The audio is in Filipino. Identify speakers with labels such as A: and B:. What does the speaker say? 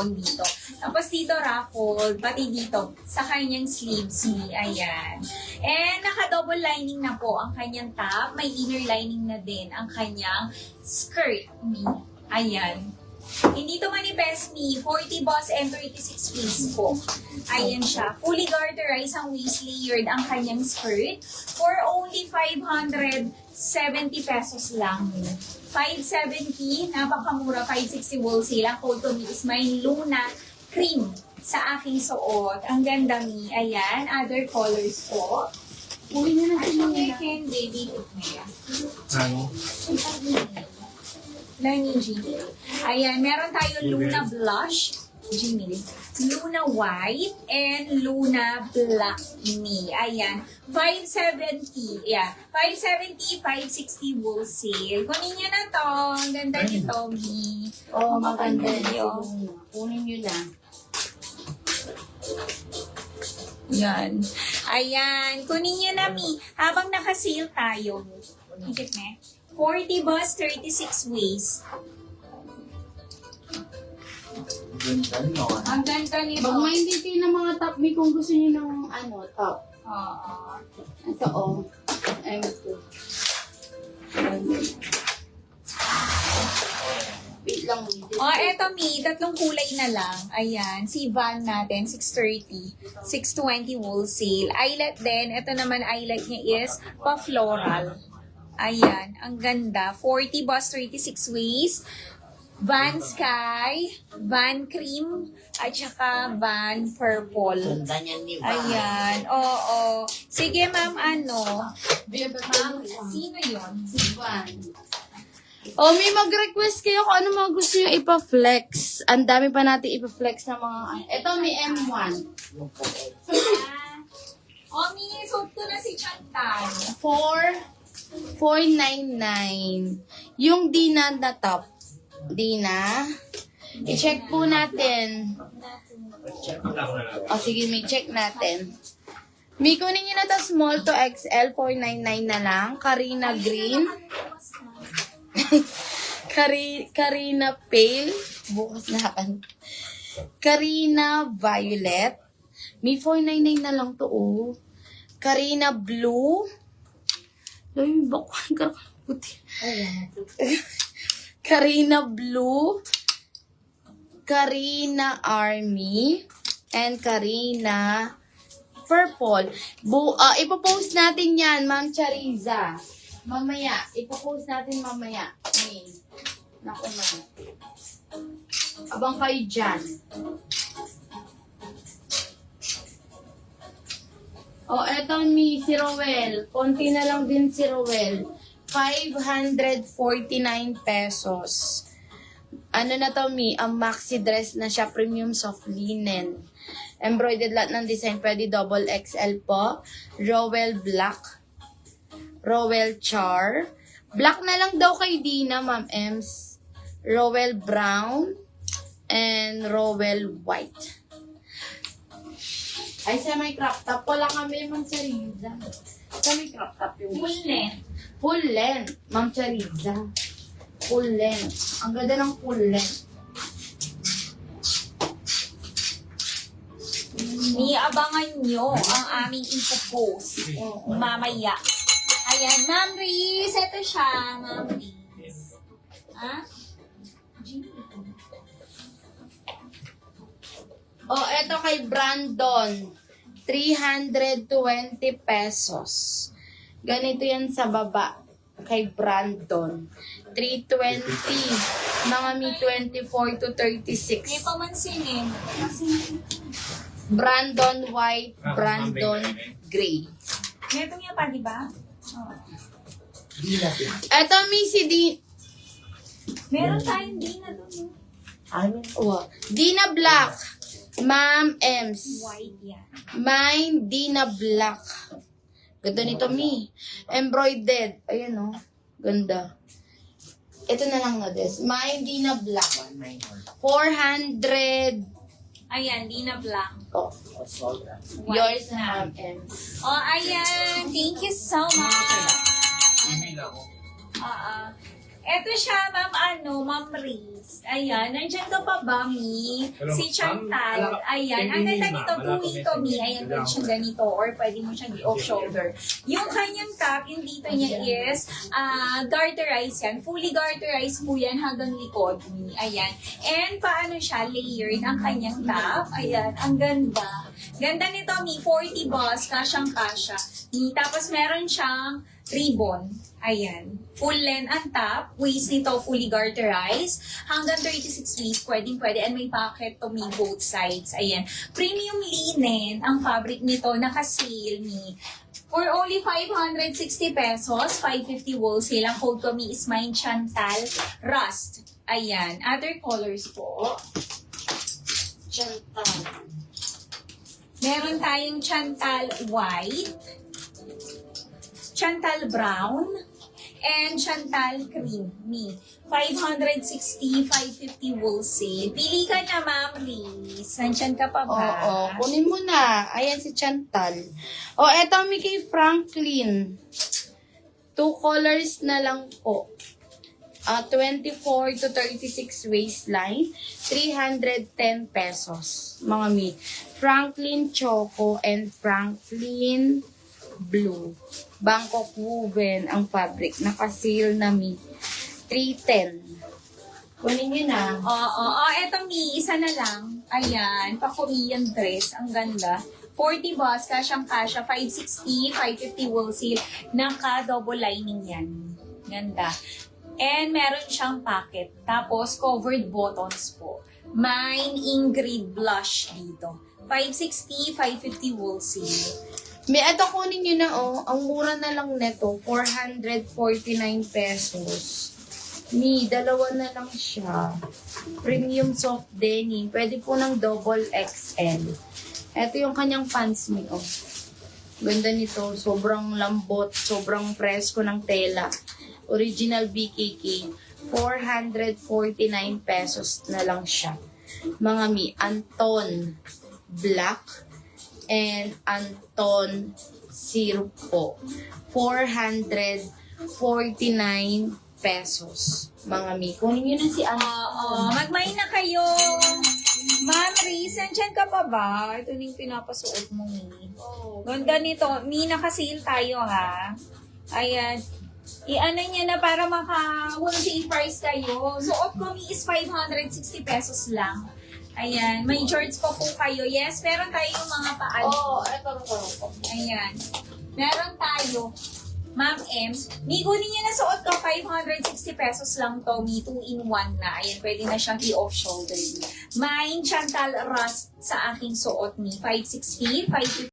A: ribbon dito. Tapos dito ruffled, pati dito sa kanyang sleeves ni. Ayan. And naka-double lining na po ang kanyang top. May inner lining na din ang kanyang skirt ni. Ayan. Hindi to manifest ni 40 boss and 36 piece po. Ayan siya. Fully garterized ang waist layered ang kanyang skirt for only 570 pesos lang. 570, napakamura, 560 wholesale. Ang code to me is my Luna Cream sa aking suot. Ang ganda mi. Ayan, other colors po. Uwi na natin yung weekend, baby.
B: Ano?
A: Learning Gmail. Ayan, meron tayo Luna Blush, Gmail. Luna White, and Luna Black Me. Ayan, 570. Yeah, 570, 560 wholesale. Kunin nyo na to. Ang ganda nito, Mi.
C: Oh, maganda
A: yun.
C: Kunin nyo na.
A: Yan. Ayan, kunin nyo na, Mi. Habang nakasale tayo. Higit na. 40 bus, 36 waist. Ang ganda nito.
C: Pag may hindi ng mga top me kung gusto niyo ng top.
A: Oo.
C: Ito M2. Wait lang.
A: Eto Mi, tatlong kulay na lang. Ayan, si Van natin, 630, 620 wholesale. Eyelet din, ito naman eyelet niya is pa-floral. Ayan, ang ganda. 40 bus, 36 waist. Van Sky, Van Cream, at saka Van Purple.
D: Ganda niyan ni Van.
A: Ayan, oo. Sige, ma'am, Ma'am, sino yun?
C: Oh, may mag-request kayo kung ano mga gusto nyo ipa-flex. Ang dami pa natin ipa-flex na mga... Ito, may M1.
A: Mi, suot ko na si Chantal.
C: 499. Yung Dina na top. Dina. I-check po natin. O, sige, may check natin. May kunin nyo na to small to XL. 499 na lang. Karina Green. Karina Pale. Bukas na kan. Karina Violet. May 499 na lang to, oh. Karina Blue. Ay, bakit ka puti. Karina Blue. Karina Army. And Karina Purple. Ipopost natin yan, Ma'am Chariza. Mamaya. Ipopost natin mamaya. Ay, naku na. Abang kayo dyan. Eto si Rowel. Konti na lang din si Rowel. 549 pesos. Ano na to, ang maxi dress na siya, premium soft linen. Embroidered lahat ng design. Pwede double XL po. Rowel Black. Rowel Char. Black na lang daw kay Dina, Ma'am Ems. Rowel Brown. And Rowel White. Ay, sa may crop top. Wala kami, Ma'am Chariza. Sa may crop top yung...
A: Full length.
C: Full length, Ma'am Chariza. Full length. Ang ganda ng full length.
A: Abangan nyo ang aming ipopost mamaya. Ayan, Ma'am Riz. Ito siya, Ma'am Riz. Ha?
C: Eto kay Brandon. 320 pesos. Ganito yan sa baba. Kay Brandon. 320. Mga may 24 to 36.
A: May pamansin eh.
C: Brandon White, Brandon Gray.
A: Meron niya pa, di ba?
C: Eto, si
A: Meron tayong Dina doon.
C: Dina Black. Ma'am Ems.
A: White yan.
C: Mine, Dina Black. Ganda nito, Embroidered. Ayan, Ganda. Ito na lang na this. Mine, Dina Black. 400.
A: Ayan, Dina Black.
C: Yours na, Ma'am Ems.
A: Ayan. Thank you so much. Eto siya, Ma'am Riz. Ayan, nandiyan ka pa ba, Mi?
B: Hello,
A: Si Chantal.
B: ma'am.
A: Ayan, ang
B: Tingin
A: ganda
B: mo,
A: nito,
B: wala
A: buwi
B: pa
A: to, Mi.
B: message.
A: Ayan,
B: Wala
A: pwede siyang ganito or pwede mo siyang i-off-shoulder. Yung kanyang top, yung dito niya is garterized yan. Fully garterized po yan hanggang likod, Mi. Ayan. And paano siya? Layered ang kanyang top. Ayan, ang ganda. Ganda nito, Mi. 40 boss, kasyang-kasya. Mi. Tapos meron siyang ribbon. Ayan. Full length ang top. Waist nito fully garterized. Hanggang 36 waist. Pwede. And may pocket to me both sides. Ayan. Premium linen ang fabric nito. Naka-sale ni. For only 560 pesos, 550 wholesale. Ang code ko mi is mine Chantal Rust. Ayan. Other colors po.
C: Chantal.
A: Meron tayong Chantal White, Chantal Brown, and Chantal Cream. Me. 560, 550 wholesale. Pili ka na, Ma'am Riz. Nandiyan ka pa ba?
C: Oo, kunin mo na. Ayan si Chantal. O, eto may kay Franklin. 2 colors na lang po. 24 to 36 waistline, 310 pesos. Mga mi. Franklin Choco and Franklin Blue. Bangkok woven ang fabric. Naka-sale na mi. 310. Kunin nyo na.
A: Oo. Eto, Mi. Isa na lang. Ayan. Pa-Korean dress. Ang ganda. 40 boss. Kasyang-kasya. 560, 550 wholesale. Naka-double lining yan. Ganda. And meron siyang pocket. Tapos, covered buttons po. Mine Ingrid blush dito. 560, 550 wholesale.
C: May eto kunin nyo na ang mura na lang neto, 449 pesos. Mi, dalawa na lang siya. Premium soft denim. Pwede po ng double XL. Eto yung kanyang pants mi, Ganda nito. Sobrang lambot. Sobrang presko ng tela. Original BKK. 449 pesos na lang siya. Mga mi, Anton Black and Anton Syrup po. 449 pesos. Mga mi, kunin nyo na si Anton.
A: Magmay na kayo. Ma'am Riz, nandiyan ka pa ba? Ito na yung pinapasuot mo, Mi. Ganda nito. Mi, naka-sale tayo, ha? Ayan. I-ano niya na para maka-wholesale price kayo. Suot ko, Mi, is 560 pesos lang. Ayan. May shorts pa po kayo. Yes, meron tayo yung mga paan.
C: Eto.
A: Ayan. Meron tayo. Ma'am Ems, Mi, kunin niya na suot ko, 560 pesos lang to, Mi, 2-in-1 na. Ayan, pwede na siyang i-off-shoulder. Mine Chantal Rust sa aking suot, Mi, 560, 550.